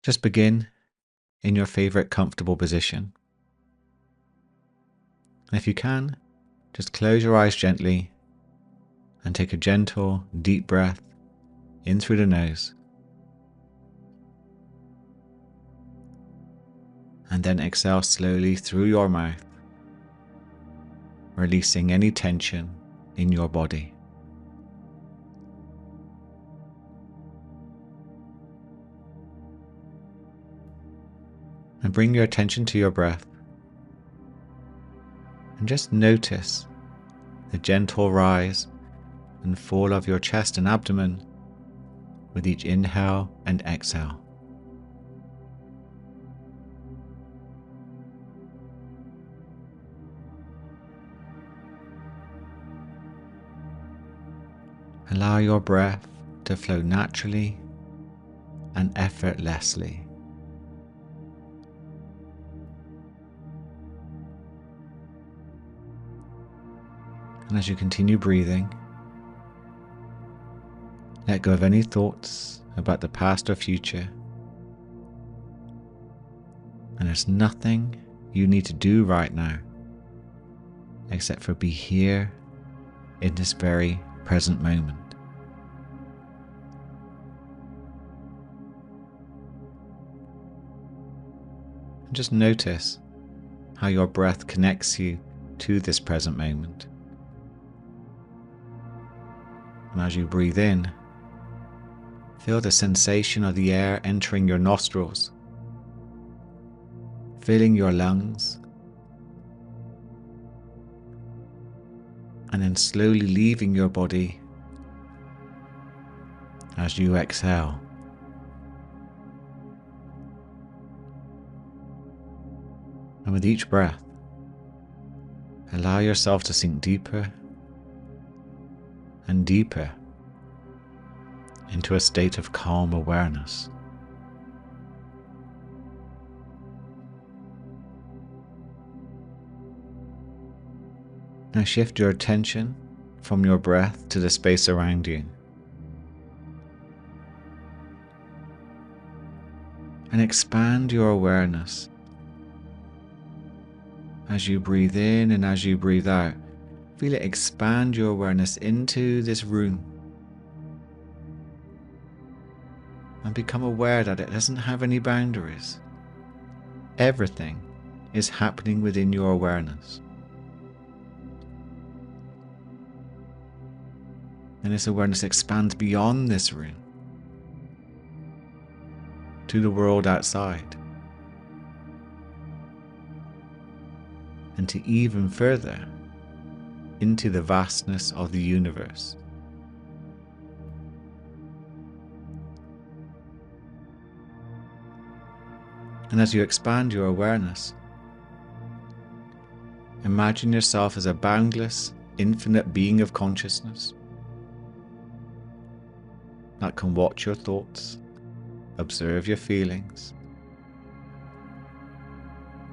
Just begin in your favorite comfortable position. And if you can, just close your eyes gently and take a gentle, deep breath in through the nose. And then exhale slowly through your mouth, releasing any tension in your body. And bring your attention to your breath. And just notice the gentle rise and fall of your chest and abdomen with each inhale and exhale. Allow your breath to flow naturally and effortlessly. And as you continue breathing, let go of any thoughts about the past or future. And there's nothing you need to do right now except for be here in this very present moment. And just notice how your breath connects you to this present moment. And as you breathe in, feel the sensation of the air entering your nostrils, filling your lungs, and then slowly leaving your body as you exhale. And with each breath, allow yourself to sink deeper and deeper into a state of calm awareness. Now shift your attention from your breath to the space around you. And expand your awareness as you breathe in and as you breathe out. Feel it expand your awareness into this room. And become aware that it doesn't have any boundaries. Everything is happening within your awareness. And this awareness expands beyond this room to the world outside, and to even further into the vastness of the universe. And as you expand your awareness, imagine yourself as a boundless, infinite being of consciousness that can watch your thoughts, observe your feelings,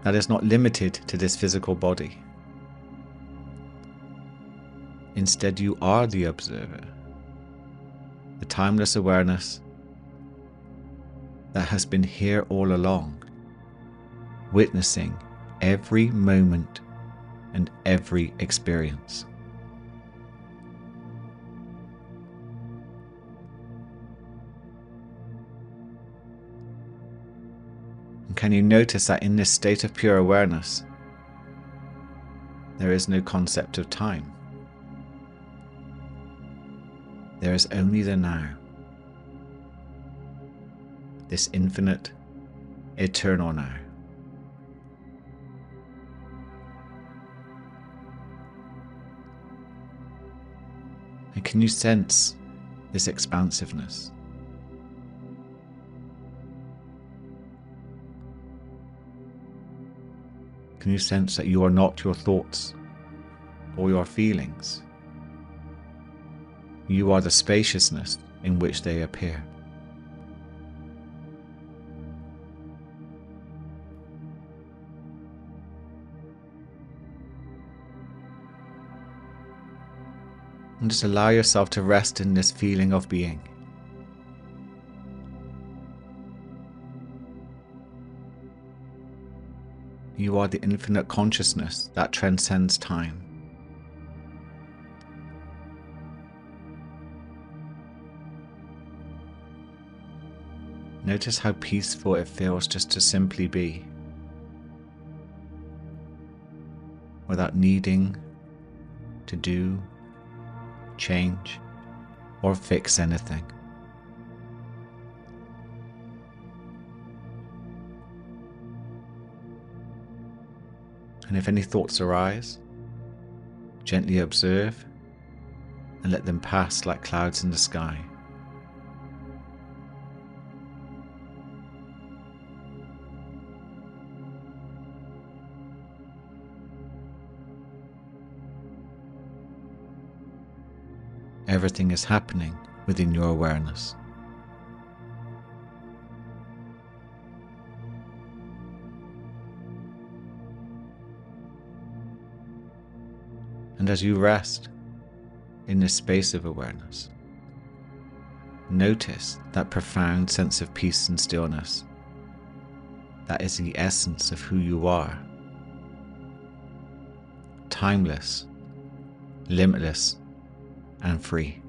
that is not limited to this physical body. Instead, you are the observer, the timeless awareness that has been here all along, witnessing every moment and every experience. And can you notice that in this state of pure awareness, there is no concept of time? There is only the now, this infinite, eternal now. And can you sense this expansiveness? Can you sense that you are not your thoughts or your feelings? You are the spaciousness in which they appear. And just allow yourself to rest in this feeling of being. You are the infinite consciousness that transcends time. Notice how peaceful it feels just to simply be, without needing to do, change, or fix anything. And if any thoughts arise, gently observe and let them pass like clouds in the sky. Everything is happening within your awareness. And as you rest in this space of awareness, notice that profound sense of peace and stillness. That is the essence of who you are. Timeless, limitless, and free.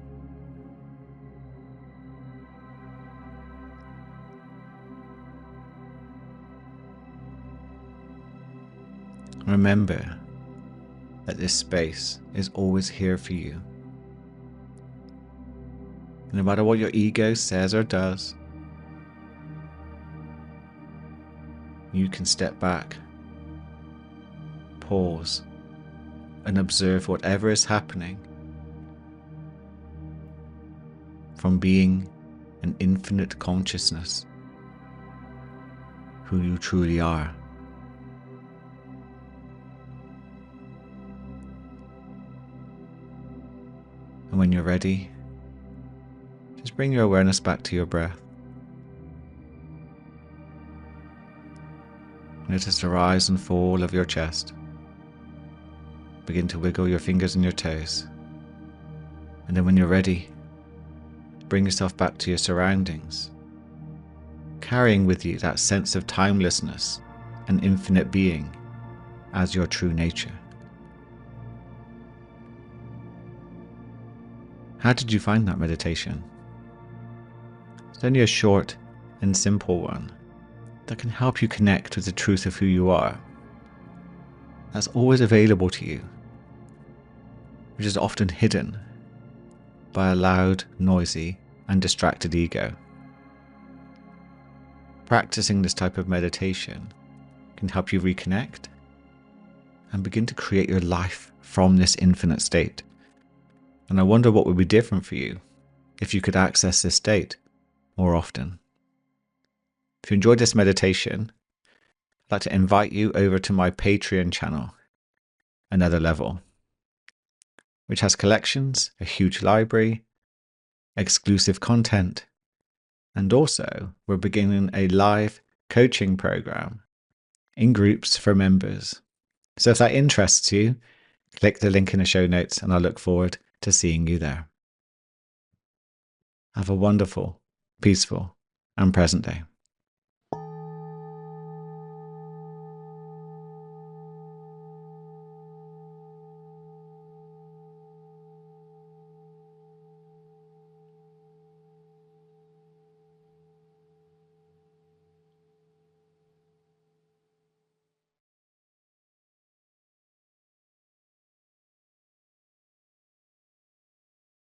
Remember that this space is always here for you. No matter what your ego says or does, you can step back, pause, and observe whatever is happening from being an infinite consciousness, who you truly are. And when you're ready, just bring your awareness back to your breath. Notice the rise and fall of your chest. Begin to wiggle your fingers and your toes. And then when you're ready, bring yourself back to your surroundings, carrying with you that sense of timelessness and infinite being as your true nature. How did you find that meditation? It's only a short and simple one that can help you connect with the truth of who you are. That's always available to you, which is often hidden by a loud, noisy, and distracted ego. Practicing this type of meditation can help you reconnect and begin to create your life from this infinite state. And I wonder what would be different for you if you could access this state more often. If you enjoyed this meditation, I'd like to invite you over to my Patreon channel, Another Level, which has collections, a huge library, exclusive content, and also we're beginning a live coaching program in groups for members. So if that interests you, click the link in the show notes and I look forward to seeing you there. Have a wonderful, peaceful, and present day.